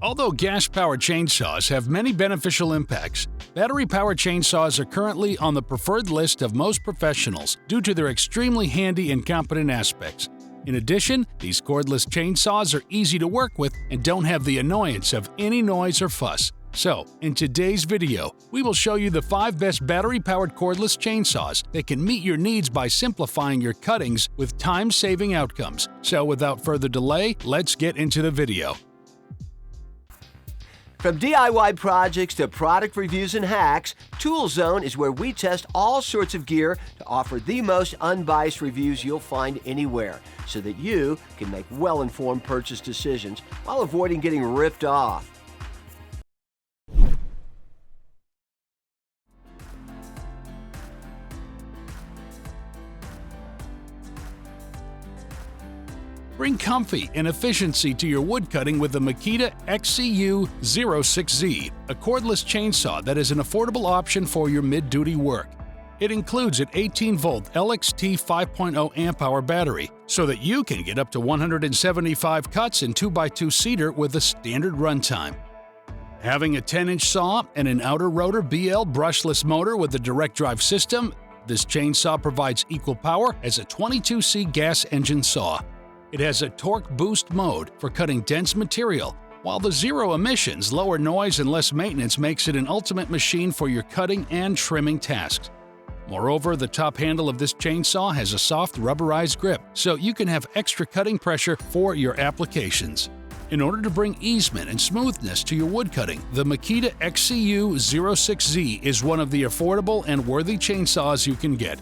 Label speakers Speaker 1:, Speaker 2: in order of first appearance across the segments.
Speaker 1: Although gas-powered chainsaws have many beneficial impacts, battery-powered chainsaws are currently on the preferred list of most professionals due to their extremely handy and competent aspects. In addition, these cordless chainsaws are easy to work with and don't have the annoyance of any noise or fuss. So, in today's video, we will show you the 5 best battery-powered cordless chainsaws that can meet your needs by simplifying your cuttings with time-saving outcomes. So, without further delay, let's get into the video.
Speaker 2: From DIY projects to product reviews and hacks, Tool Zone is where we test all sorts of gear to offer the most unbiased reviews you'll find anywhere, so that you can make well-informed purchase decisions while avoiding getting ripped off.
Speaker 1: Bring comfy and efficiency to your wood cutting with the Makita XCU06Z, a cordless chainsaw that is an affordable option for your mid-duty work. It includes an 18-volt LXT 5.0 amp-hour battery, so that you can get up to 175 cuts in 2x2 seater with a standard runtime. Having a 10-inch saw and an outer rotor BL brushless motor with a direct drive system, this chainsaw provides equal power as a 22C gas engine saw. It has a torque boost mode for cutting dense material, while the zero emissions, lower noise, and less maintenance makes it an ultimate machine for your cutting and trimming tasks. Moreover, the top handle of this chainsaw has a soft rubberized grip, so you can have extra cutting pressure for your applications. In order to bring easement and smoothness to your wood cutting, the Makita XCU06Z is one of the affordable and worthy chainsaws you can get.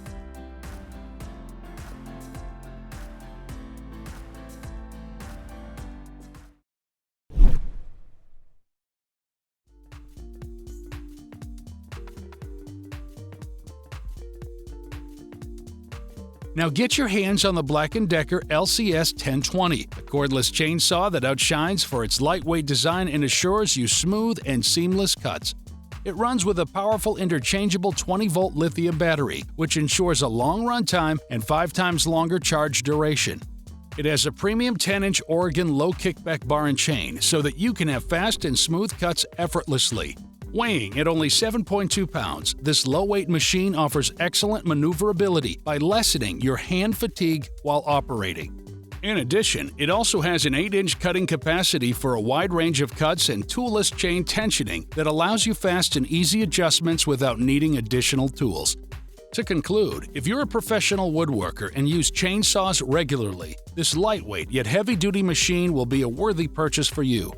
Speaker 1: Now get your hands on the BLACK+DECKER LCS 1020, a cordless chainsaw that outshines for its lightweight design and assures you smooth and seamless cuts. It runs with a powerful interchangeable 20-volt lithium battery, which ensures a long run time and 5 times longer charge duration. It has a premium 10-inch Oregon low kickback bar and chain so that you can have fast and smooth cuts effortlessly. Weighing at only 7.2 pounds, this low-weight machine offers excellent maneuverability by lessening your hand fatigue while operating. In addition, it also has an 8-inch cutting capacity for a wide range of cuts and toolless chain tensioning that allows you fast and easy adjustments without needing additional tools. To conclude, if you're a professional woodworker and use chainsaws regularly, this lightweight yet heavy-duty machine will be a worthy purchase for you.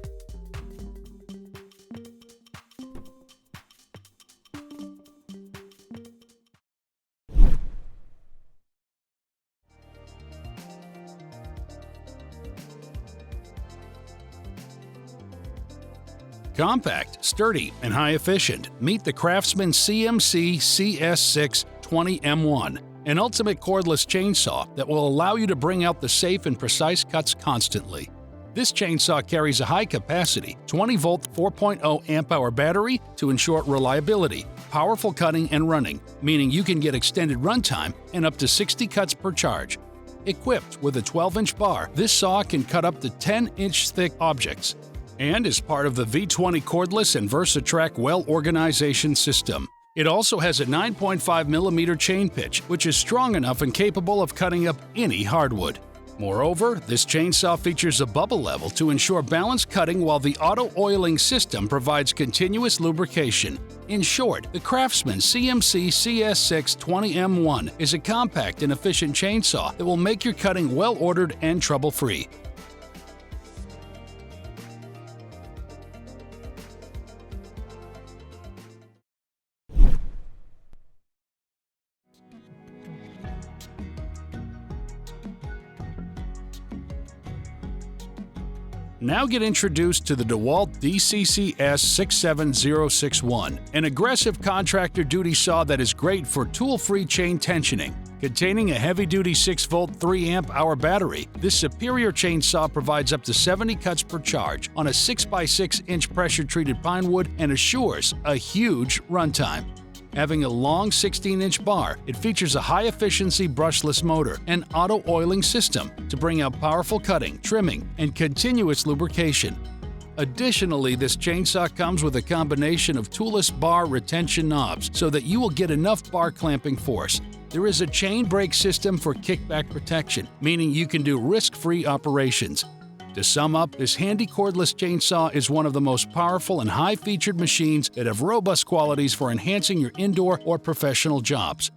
Speaker 1: Compact, sturdy, and high-efficient, meet the CRAFTSMAN CMC CS6 20M1, an ultimate cordless chainsaw that will allow you to bring out the safe and precise cuts constantly. This chainsaw carries a high-capacity, 20-volt 4.0 amp-hour battery to ensure reliability, powerful cutting and running, meaning you can get extended runtime and up to 60 cuts per charge. Equipped with a 12-inch bar, this saw can cut up to 10-inch thick objects, and is part of the V20 cordless and VersaTrack well organization system. It also has a 9.5mm chain pitch, which is strong enough and capable of cutting up any hardwood. Moreover, this chainsaw features a bubble level to ensure balanced cutting, while the auto-oiling system provides continuous lubrication. In short, the CRAFTSMAN CMC CS6 20M1 is a compact and efficient chainsaw that will make your cutting well-ordered and trouble-free. Now get introduced to the DEWALT DCCS 67061, an aggressive contractor duty saw that is great for tool-free chain tensioning. Containing a heavy-duty 6-volt 3-amp-hour battery, this superior chainsaw provides up to 70 cuts per charge on a 6x6-inch pressure-treated pine wood and assures a huge runtime. Having a long 16-inch bar, it features a high-efficiency brushless motor and auto-oiling system to bring out powerful cutting, trimming, and continuous lubrication. Additionally, this chainsaw comes with a combination of toolless bar retention knobs so that you will get enough bar clamping force. There is a chain brake system for kickback protection, meaning you can do risk-free operations. To sum up, this handy cordless chainsaw is one of the most powerful and high-featured machines that have robust qualities for enhancing your indoor or professional jobs.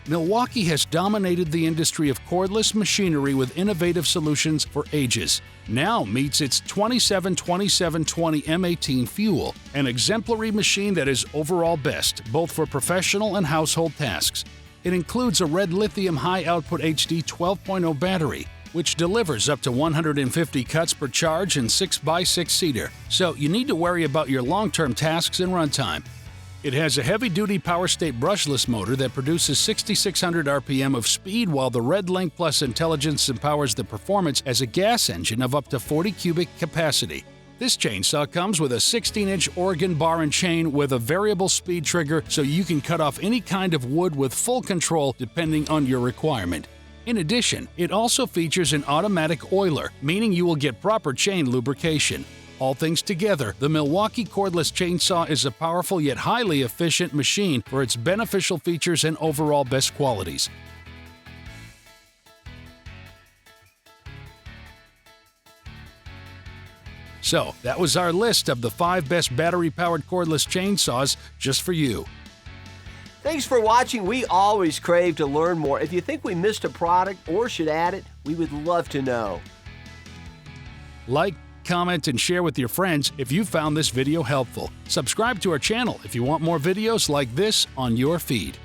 Speaker 1: Milwaukee has dominated the industry of cordless machinery with innovative solutions for ages. Now meets its 27-27-20 M18 Fuel, an exemplary machine that is overall best, both for professional and household tasks. It includes a red lithium high-output HD 12.0 battery, which delivers up to 150 cuts per charge and 6x6 seater, so you need to worry about your long-term tasks and runtime. It has a heavy-duty power-state brushless motor that produces 6,600 RPM of speed, while the Red Link Plus Intelligence empowers the performance as a gas engine of up to 40 cubic capacity. This chainsaw comes with a 16-inch Oregon bar and chain with a variable speed trigger, so you can cut off any kind of wood with full control depending on your requirement. In addition, it also features an automatic oiler, meaning you will get proper chain lubrication. All things together, the Milwaukee Cordless Chainsaw is a powerful yet highly efficient machine for its beneficial features and overall best qualities. So, that was our list of the 5 best battery-powered cordless chainsaws just for you.
Speaker 2: Thanks for watching. We always crave to learn more. If you think we missed a product or should add it, we would love to know.
Speaker 1: Like, comment, and share with your friends if you found this video helpful. Subscribe to our channel if you want more videos like this on your feed.